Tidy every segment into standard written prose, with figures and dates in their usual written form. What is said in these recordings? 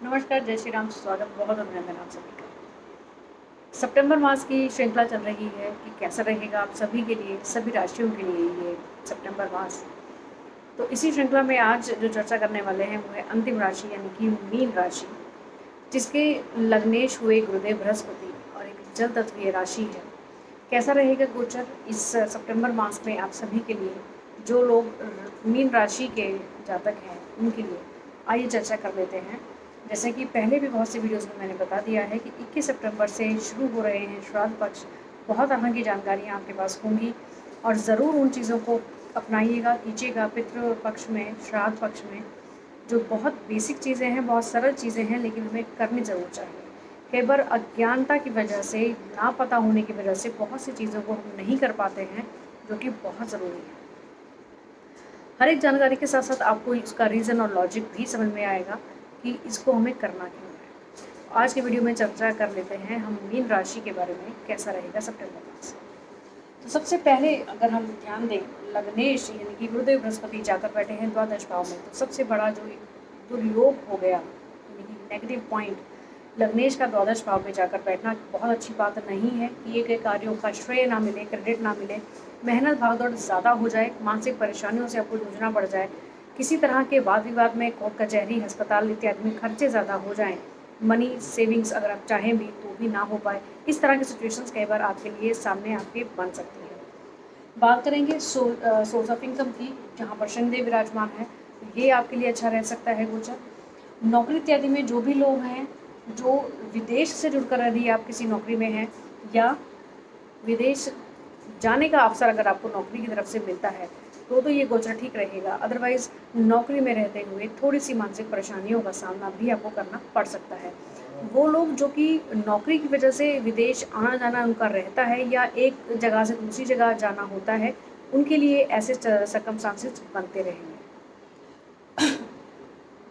नमस्कार, जय श्री राम, स्वागत बहुत अभिनंदन आप सभी का। सितंबर मास की श्रृंखला चल रही है कि कैसा रहेगा आप सभी के लिए, सभी राशियों के लिए ये सितंबर मास। तो इसी श्रृंखला में आज जो चर्चा करने वाले हैं वो है अंतिम राशि यानी कि मीन राशि, जिसके लग्नेश हुए गुरुदेव बृहस्पति और एक जल तत्वीय राशि है। कैसा रहेगा गोचर इस सितंबर मास में आप सभी के लिए, जो लोग मीन राशि के जातक हैं उनके लिए। आइए चर्चा कर लेते हैं। जैसे कि पहले भी बहुत सी वीडियोस में मैंने बता दिया है कि 21 सितंबर से शुरू हो रहे हैं श्राद्ध पक्ष। बहुत तरह की जानकारियाँ आपके पास होंगी और ज़रूर उन चीज़ों को अपनाइएगा, कीजिएगा। पितृ पक्ष में, श्राद्ध पक्ष में जो बहुत बेसिक चीज़ें हैं, बहुत सरल चीज़ें हैं, लेकिन हमें करनी ज़रूर चाहिए। कई बार अज्ञानता की वजह से, ना पता होने की वजह से बहुत सी चीज़ों को हम नहीं कर पाते हैं, जो कि बहुत ज़रूरी है। हर एक जानकारी के साथ साथ आपको इसका रीज़न और लॉजिक भी समझ में आएगा कि इसको हमें करना क्यों है। आज के वीडियो में चर्चा कर लेते हैं हम मीन राशि के बारे में, कैसा रहेगा सितंबर मास। तो सबसे पहले अगर हम ध्यान दें, लग्नेश यानी कि गुरुदेव बृहस्पति जाकर बैठे हैं द्वादश भाव में। तो सबसे बड़ा जो दुर्योग हो गया यानी कि नेगेटिव पॉइंट, लग्नेश का द्वादश भाव में जाकर बैठना बहुत अच्छी बात नहीं है। किए गए कार्यों का श्रेय ना मिले, क्रेडिट ना मिले, मेहनत भागदौड़ ज़्यादा हो जाए, मानसिक परेशानियों से आपको जूझना पड़ जाए, किसी तरह के वाद विवाद में कोर्ट कचहरी, अस्पताल इत्यादि में खर्चे ज़्यादा हो जाएं, मनी सेविंग्स अगर आप चाहें भी तो भी ना हो पाए। इस तरह की सिचुएशंस कई बार आपके लिए सामने आपके बन सकती है। बात करेंगे सोर्स ऑफ इनकम की, जहाँ पर शनिदेव विराजमान है, तो ये आपके लिए अच्छा रह सकता है गोचर। नौकरी इत्यादि में जो भी लोग हैं, जो विदेश से जुड़कर यदि आप किसी नौकरी में हैं या विदेश जाने का अवसर अगर आपको नौकरी की तरफ से मिलता है तो ये गोचर ठीक रहेगा। अदरवाइज़ नौकरी में रहते हुए थोड़ी सी मानसिक परेशानियों का सामना भी आपको करना पड़ सकता है। वो लोग जो कि नौकरी की वजह से विदेश आना जाना उनका रहता है या एक जगह से दूसरी जगह जाना होता है, उनके लिए ऐसे सर्कमस्टांसेस बनते रहेंगे।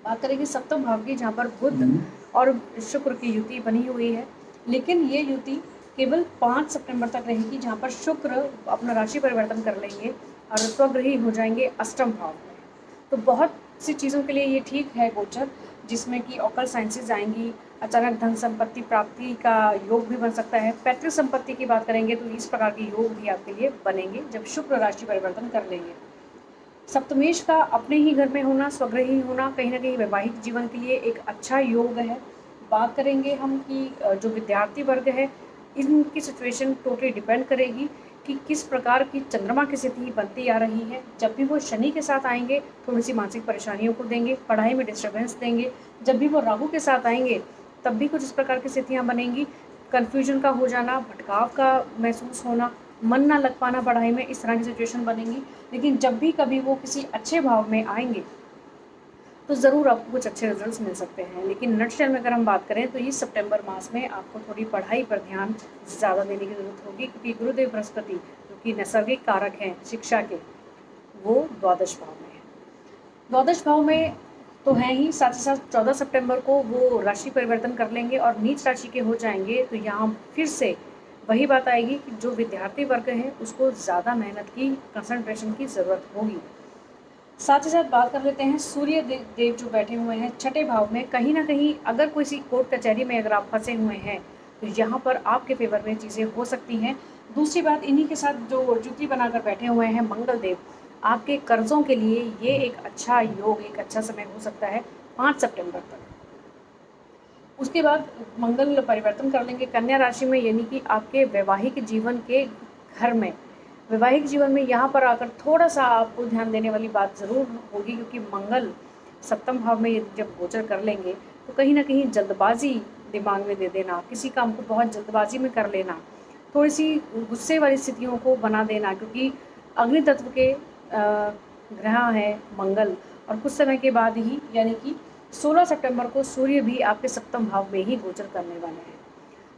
बात करेंगे सप्तम भाव की, जहाँ पर बुध और शुक्र की युति बनी हुई है, लेकिन ये युति केवल 5 सितंबर तक रहेगी, जहाँ पर शुक्र अपना राशि परिवर्तन कर लेंगे और स्वग्रही हो जाएंगे अष्टम भाव में। तो बहुत सी चीज़ों के लिए ये ठीक है गोचर, जिसमें कि ऑकल साइंसेज आएंगी, अचानक धन संपत्ति प्राप्ति का योग भी बन सकता है। पैतृक संपत्ति की बात करेंगे तो इस प्रकार के योग भी आपके लिए बनेंगे जब शुक्र राशि परिवर्तन कर लेंगे। सप्तमेश का अपने ही घर में होना, स्वग्रही होना, कहीं ना कहीं वैवाहिक जीवन के लिए एक अच्छा योग है। बात करेंगे हम कि जो विद्यार्थी वर्ग है, इनकी सिचुएशन टोटली डिपेंड करेगी कि किस प्रकार की चंद्रमा की स्थिति बनती आ रही है। जब भी वो शनि के साथ आएंगे थोड़ी सी मानसिक परेशानियों को देंगे, पढ़ाई में डिस्टर्बेंस देंगे। जब भी वो राहु के साथ आएंगे तब भी कुछ इस प्रकार की स्थितियाँ बनेंगी, कन्फ्यूजन का हो जाना, भटकाव का महसूस होना, मन ना लग पाना पढ़ाई में, इस तरह की सिचुएशन बनेंगी। लेकिन जब भी कभी वो किसी अच्छे भाव में आएंगे तो ज़रूर आपको कुछ अच्छे रिजल्ट्स मिल सकते हैं। लेकिन नटशेल में अगर हम बात करें तो इस सितंबर मास में आपको थोड़ी पढ़ाई पर ध्यान ज़्यादा देने की ज़रूरत होगी, क्योंकि गुरुदेव बृहस्पति जो कि नैसर्गिक कारक हैं शिक्षा के, वो द्वादश भाव में है। द्वादश भाव में तो हैं ही, साथ ही साथ 14 सितंबर को वो राशि परिवर्तन कर लेंगे और नीच राशि के हो जाएंगे। तो यहाँ फिर से वही बात आएगी कि जो विद्यार्थी वर्ग है उसको ज़्यादा मेहनत की, कंसंट्रेशन की ज़रूरत होगी। साथ ही साथ बात कर लेते हैं सूर्य देव जो बैठे हुए हैं छठे भाव में। कहीं ना कहीं अगर किसी कोर्ट कचहरी में अगर आप फंसे हुए हैं तो यहाँ पर आपके फेवर में चीज़ें हो सकती हैं। दूसरी बात, इन्हीं के साथ जो जुति बनाकर बैठे हुए हैं मंगल देव, आपके कर्जों के लिए ये एक अच्छा योग, एक अच्छा समय हो सकता है 5 सितंबर तक। उसके बाद मंगल परिवर्तन कर लेंगे कन्या राशि में, यानी कि आपके वैवाहिक जीवन के घर में। वैवाहिक जीवन में यहाँ पर आकर थोड़ा सा आपको ध्यान देने वाली बात ज़रूर होगी, क्योंकि मंगल सप्तम भाव में जब गोचर कर लेंगे तो कहीं ना कहीं जल्दबाजी दिमाग में दे देना, किसी काम को बहुत जल्दबाजी में कर लेना, थोड़ी सी गुस्से वाली स्थितियों को बना देना, क्योंकि अग्नि तत्व के ग्रह हैं मंगल, और कुछ समय के बाद ही यानी कि 16 सितंबर को सूर्य भी आपके सप्तम भाव में ही गोचर करने वाले हैं।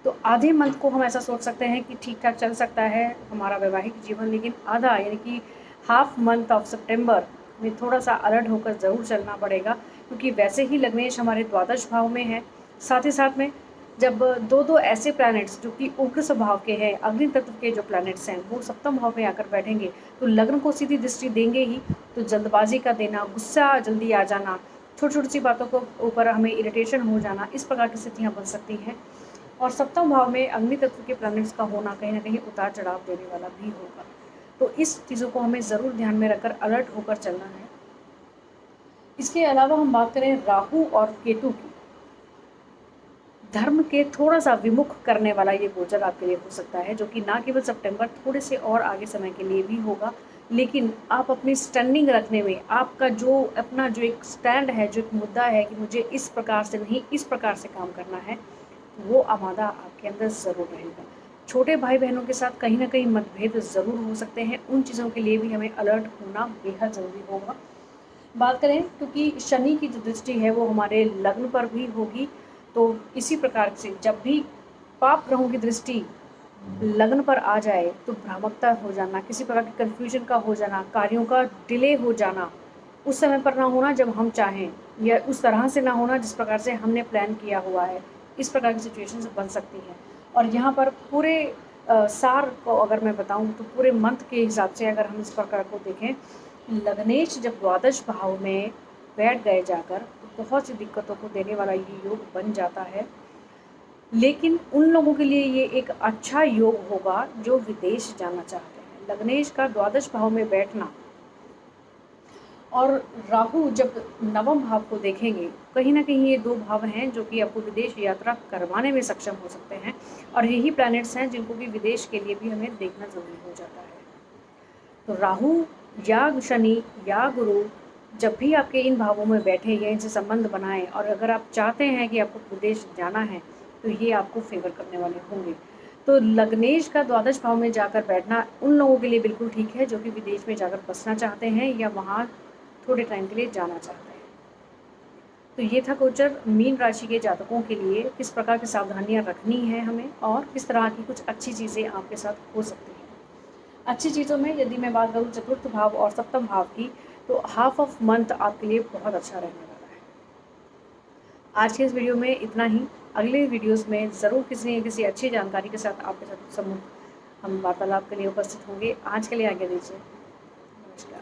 तो आधे मंथ को हम ऐसा सोच सकते हैं कि ठीक ठाक चल सकता है हमारा वैवाहिक जीवन, लेकिन आधा यानी कि हाफ मंथ ऑफ सितंबर में थोड़ा सा अलर्ट होकर ज़रूर चलना पड़ेगा, क्योंकि वैसे ही लग्नेश हमारे द्वादश भाव में है। साथ ही साथ में जब दो ऐसे प्लैनेट्स जो कि उग्र स्वभाव के हैं, अग्नि तत्व के जो प्लैनेट्स हैं, वो सप्तम भाव में आकर बैठेंगे तो लग्न को सीधी दृष्टि देंगे ही। तो जल्दबाजी का देना, गुस्सा जल्दी आ जाना, छोटी छोटी सी बातों को ऊपर हमें इरिटेशन हो जाना, इस प्रकार की स्थितियाँ बन सकती हैं। और सप्तम भाव में अग्नि तत्व के प्लैनेट्स का होना कहीं ना कहीं उतार चढ़ाव देने वाला भी होगा। तो इस चीज़ों को हमें ज़रूर ध्यान में रखकर अलर्ट होकर चलना है। इसके अलावा हम बात करें राहु और केतु की, धर्म के थोड़ा सा विमुख करने वाला ये गोचर आपके लिए हो सकता है, जो कि ना केवल सितंबर, थोड़े से और आगे समय के लिए भी होगा। लेकिन आप अपनी स्टैंडिंग रखने में, आपका जो अपना जो एक स्टैंड है, जो एक मुद्दा है कि मुझे इस प्रकार से नहीं इस प्रकार से काम करना है, वो आमादा आपके अंदर ज़रूर रहेगा। छोटे भाई बहनों के साथ कहीं ना कहीं मतभेद ज़रूर हो सकते हैं, उन चीज़ों के लिए भी हमें अलर्ट होना बेहद ज़रूरी होगा। बात करें, क्योंकि शनि की जो दृष्टि है वो हमारे लग्न पर भी होगी, तो इसी प्रकार से जब भी पाप ग्रहों की दृष्टि लग्न पर आ जाए तो भ्रामकता हो जाना, किसी प्रकार की कन्फ्यूजन का हो जाना, कार्यों का डिले हो जाना, उस समय पर ना होना जब हम चाहें, या उस तरह से ना होना जिस प्रकार से हमने प्लान किया हुआ है, इस प्रकार की सिचुएशंस बन सकती हैं। और यहाँ पर पूरे सार को अगर मैं बताऊँ तो पूरे मंथ के हिसाब से अगर हम इस प्रकार को देखें, लग्नेश जब द्वादश भाव में बैठ गए जाकर, तो बहुत सी दिक्कतों को देने वाला ये योग बन जाता है। लेकिन उन लोगों के लिए ये एक अच्छा योग होगा जो विदेश जाना चाहते हैं। लग्नेश का द्वादश भाव में बैठना और राहु जब नवम भाव को देखेंगे, कहीं ना कहीं ये दो भाव हैं जो कि आपको विदेश यात्रा करवाने में सक्षम हो सकते हैं, और यही प्लैनेट्स हैं जिनको कि विदेश के लिए भी हमें देखना ज़रूरी हो जाता है। तो राहु या शनि या गुरु जब भी आपके इन भावों में बैठे या इनसे संबंध बनाएं, और अगर आप चाहते हैं कि आपको विदेश जाना है तो ये आपको फेवर करने वाले होंगे। तो लग्नेश का द्वादश भाव में जाकर बैठना उन लोगों के लिए बिल्कुल ठीक है जो कि विदेश में जाकर बसना चाहते हैं या वहाँ थोड़े टाइम के लिए जाना चाहते हैं। तो ये था गोचर मीन राशि के जातकों के लिए, किस प्रकार की सावधानियाँ रखनी है हमें और किस तरह की कुछ अच्छी चीज़ें आपके साथ हो सकती हैं। अच्छी चीज़ों में यदि मैं बात करूँ चतुर्थ भाव और सप्तम भाव की, तो हाफ ऑफ मंथ आपके लिए बहुत अच्छा रहने वाला है। आज के इस वीडियो में इतना ही। अगले वीडियोस में ज़रूर किसी न किसी अच्छी जानकारी के साथ आपके साथ हम वार्तालाप के लिए उपस्थित होंगे। आज के लिए आज्ञा दीजिए। नमस्कार।